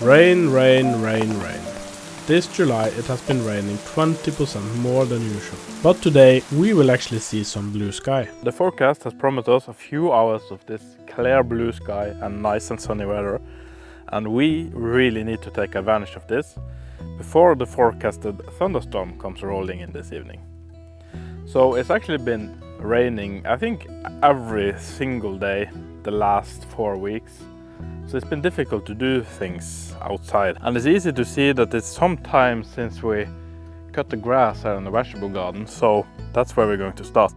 Rain, rain, rain, rain. This July it has been raining 20% more than usual. But today we will actually see some blue sky. The forecast has promised us a few hours of this clear blue sky and nice and sunny weather. And we really need to take advantage of this before the forecasted thunderstorm comes rolling in this evening. So it's actually been raining, I think, every single day the last 4 weeks. So it's been difficult to do things outside. And it's easy to see that it's some time since we cut the grass here in the vegetable garden. So that's where we're going to start.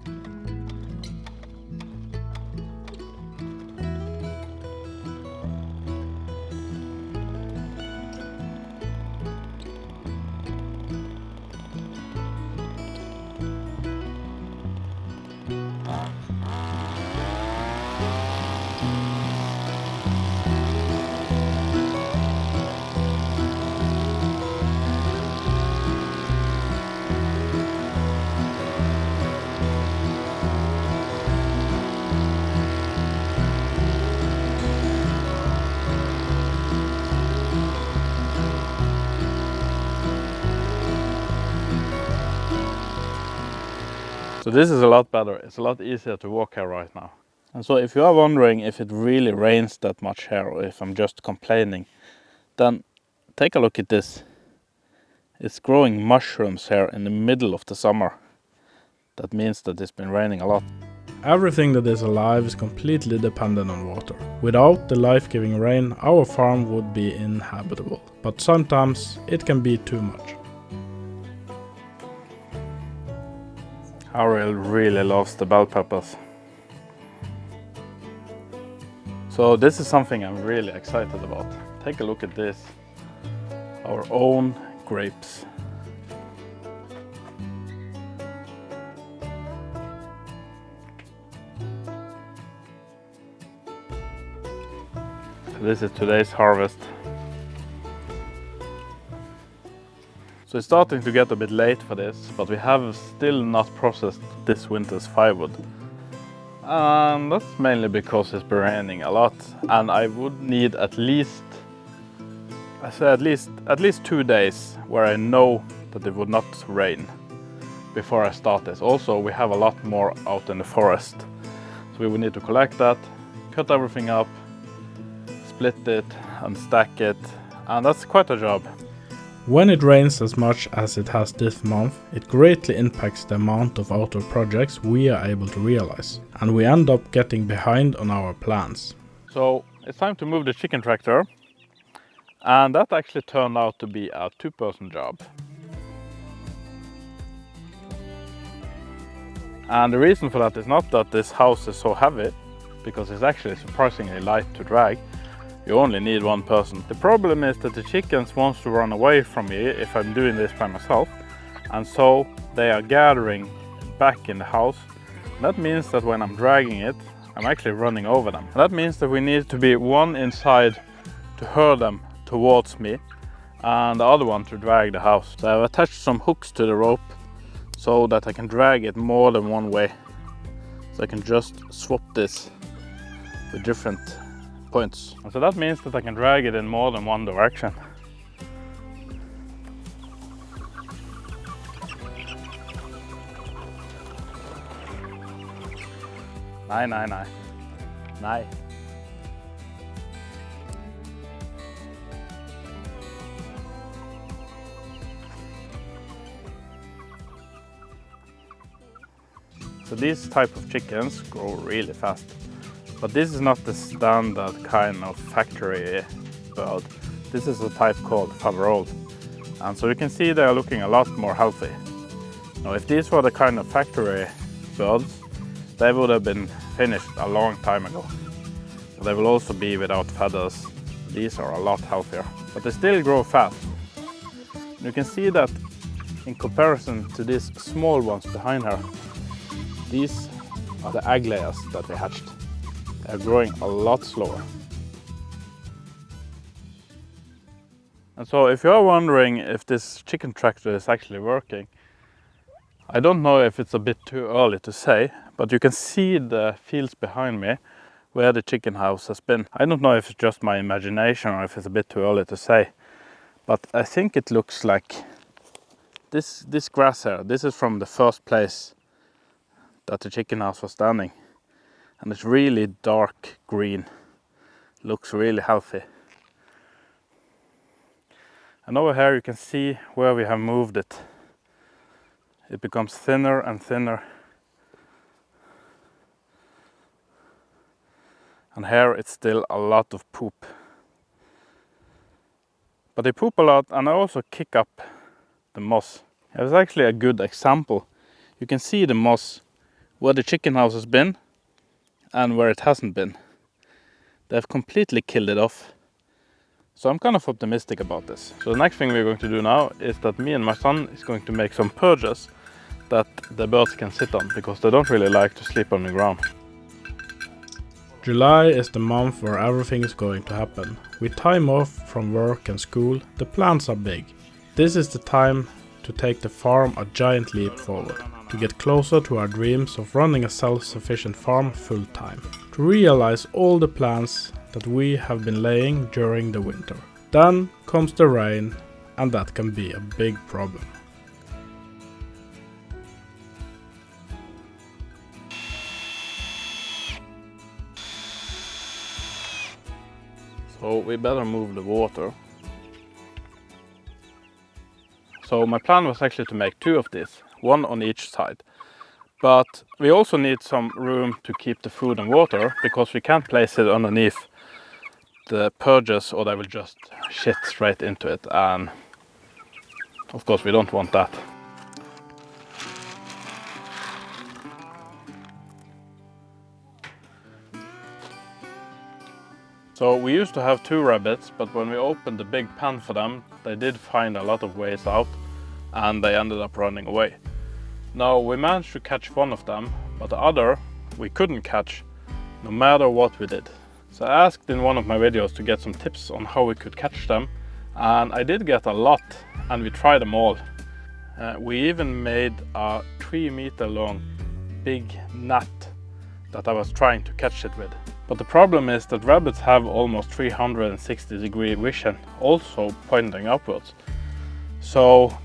So this is a lot better. It's a lot easier to walk here right now. And so if you are wondering if it really rains that much here or if I'm just complaining, then take a look at this. It's growing mushrooms here in the middle of the summer. That means that it's been raining a lot. Everything that is alive is completely dependent on water. Without the life-giving rain, our farm would be inhabitable. But sometimes it can be too much. Ariel really loves the bell peppers. So this is something I'm really excited about. Take a look at this. Our own grapes. So this is today's harvest. So it's starting to get a bit late for this, but we have still not processed this winter's firewood. And that's mainly because it's been raining a lot, and I would need at least 2 days where I know that it would not rain before I start this. Also, we have a lot more out in the forest. So we would need to collect that, cut everything up, split it and stack it, and that's quite a job. When it rains as much as it has this month, it greatly impacts the amount of outdoor projects we are able to realize, and we end up getting behind on our plans. So it's time to move the chicken tractor, and that actually turned out to be a 2-person job. And the reason for that is not that this house is so heavy, because it's actually surprisingly light to drag. You only need 1 person. The problem is that the chickens want to run away from me if I'm doing this by myself, and so they are gathering back in the house. That means that when I'm dragging it, I'm actually running over them. That means that we need to be one inside to herd them towards me and the other one to drag the house. So I've attached some hooks to the rope so that I can drag it more than one way. So I can just swap this with different points. And so that means that I can drag it in more than one direction. Nej. So these type of chickens grow really fast. But this is not the standard kind of factory bird. This is a type called Faverolles. And so you can see they are looking a lot more healthy. Now if these were the kind of factory birds, they would have been finished a long time ago. But they will also be without feathers. These are a lot healthier, but they still grow fast. And you can see that in comparison to these small ones behind her, these are the egg layers that they hatched. They're growing a lot slower. And so if you are wondering if this chicken tractor is actually working, I don't know if it's a bit too early to say, but you can see the fields behind me where the chicken house has been. I don't know if it's just my imagination or if it's a bit too early to say, but I think it looks like this grass here. This is from the first place that the chicken house was standing, and it's really dark green. Looks really healthy. And over here you can see where we have moved it. It becomes thinner and thinner. And here it's still a lot of poop. But they poop a lot, and I also kick up the moss. It's actually a good example. You can see the moss where the chicken house has been and where it hasn't been. They've completely killed it off. So I'm kind of optimistic about this. So the next thing we're going to do now is that me and my son is going to make some perches that the birds can sit on, because they don't really like to sleep on the ground. July is the month where everything is going to happen. With time off from work and school, the plans are big. This is the time to take the farm a giant leap forward, to get closer to our dreams of running a self-sufficient farm full time, to realize all the plans that we have been laying during the winter. Then comes the rain, and that can be a big problem. So we better move the water. So my plan was actually to make 2 of these, 1 on each side. But we also need some room to keep the food and water, because we can't place it underneath the perches or they will just shit straight into it, and of course we don't want that. So we used to have 2 rabbits, but when we opened the big pen for them, they did find a lot of ways out and they ended up running away. Now we managed to catch 1 of them, but the other we couldn't catch no matter what we did. So I asked in one of my videos to get some tips on how we could catch them, and I did get a lot, and we tried them all. We even made a 3-meter long big net that I was trying to catch it with. But the problem is that rabbits have almost 360-degree vision, also pointing upwards. So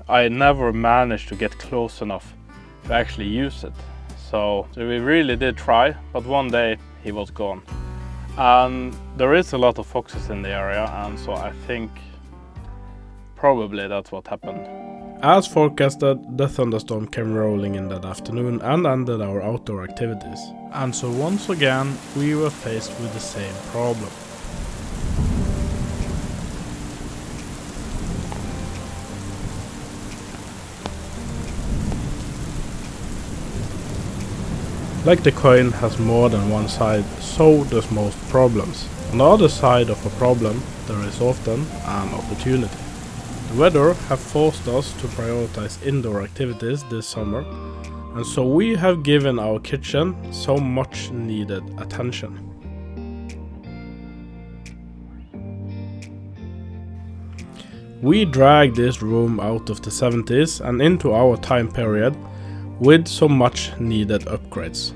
I never managed to get close enough to actually use it. So we really did try, but one day he was gone. And there is a lot of foxes in the area, and so I think probably that's what happened. As forecasted, the thunderstorm came rolling in that afternoon and ended our outdoor activities. And so once again we were faced with the same problem. Like the coin has more than one side, so does most problems. On the other side of a problem, there is often an opportunity. The weather have forced us to prioritize indoor activities this summer, and so we have given our kitchen so much needed attention. We dragged this room out of the 70s and into our time period with so much needed upgrades.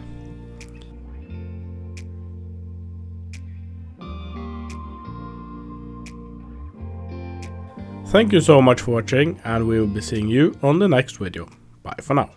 Thank you so much for watching, and we will be seeing you on the next video. Bye for now.